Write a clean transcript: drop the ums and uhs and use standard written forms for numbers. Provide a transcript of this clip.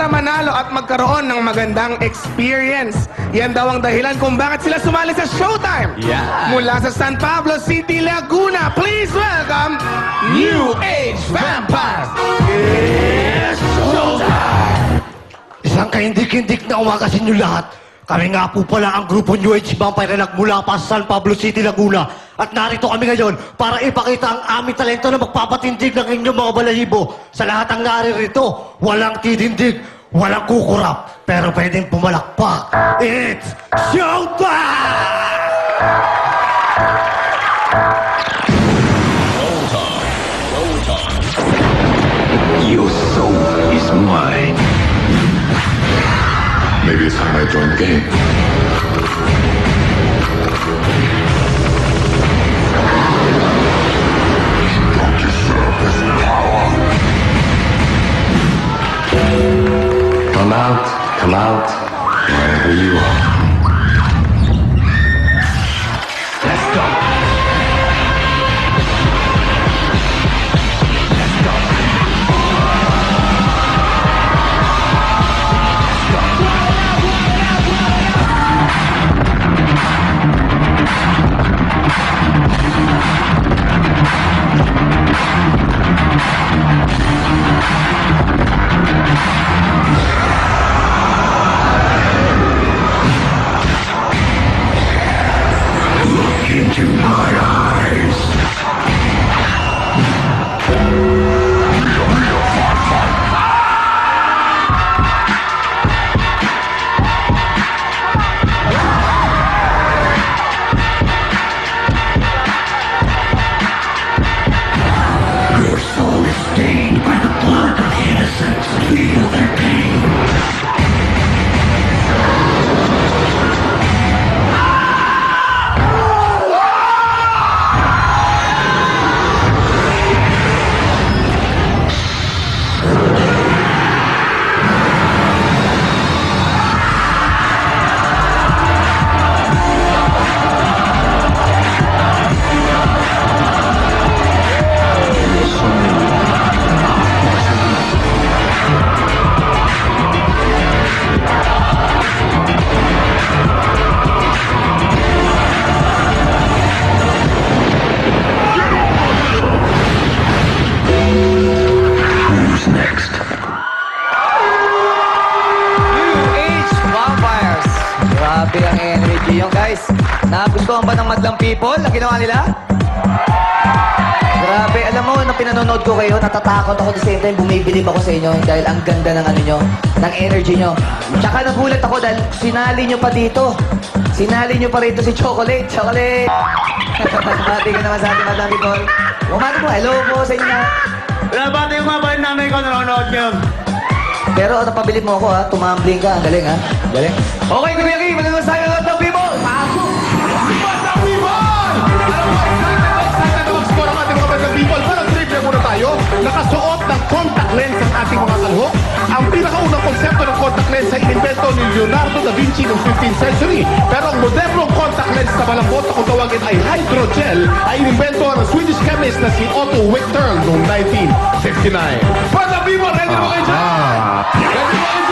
para manalo at magkaroon ng magandang experience. Yan daw ang dahilan kung bakit sila sumali sa Showtime. Yeah. Mula sa San Pablo City, Laguna, please welcome New Age Vampires. It's Showtime! Isang kahindik-hindik na umaga sa inyo lahat. Kami nga po pala ang grupo New Age Vampire na nagmula pa sa San Pablo City, Laguna. At narito kami ngayon para ipakita ang aming talento na magpapatindig ng inyong mga balahibo. Sa lahat ng naririto, walang titindig, walang kukurap, pero pwedeng pumalakpak. It's Showtime! Your soul is mine. Maybe it's time I join the game. Don't deserve this power. Come out, wherever you are. Let's go. Into my eyes. Your soul is stained by the blood of the innocent. Feel their pain. Who's next? New Age Vampires. Grabe ang energy yung guys. Nagustuhan ba ng madlang people na ginawa nila? Grabe, alam mo, nung pinanonood ko kayo, natatakot ako, the same time, bumibilib ako sa inyo dahil ang ganda ng ano nyo, ng energy nyo. Tsaka nagulat ako dahil sinali nyo pa dito. Sinali nyo pa rito si Chocolate. Chocolate! Bati ka naman sa ating madlang people. Bumati po, hello po sa inyo na. Bati yung mga bayan namin ko nanonood nyo. Pero napabilib mo ako ha, tumambling ka. Ang galing ha. Galing. Okay, Kuya Kim, malamang sa inyo madlang people. Pasok! Madlang People! Alam mo, excited na mag-score ang ating mga Madlang People. Pero trivia muna tayo. Nakasuot ng contact lens ang ating mga kalhok. Ang pinakaunang konsepto ng contact lens ay inimbento ni Leonardo da Vinci noong 15th century. Pero ang modernong contact lens na malambot na kung tawagin ay hydrogel ay inimbento ng Swedish chemist na si Otto Wichterl noong 1969. Madlang People, ready mo kayo dyan? Ready mo kayo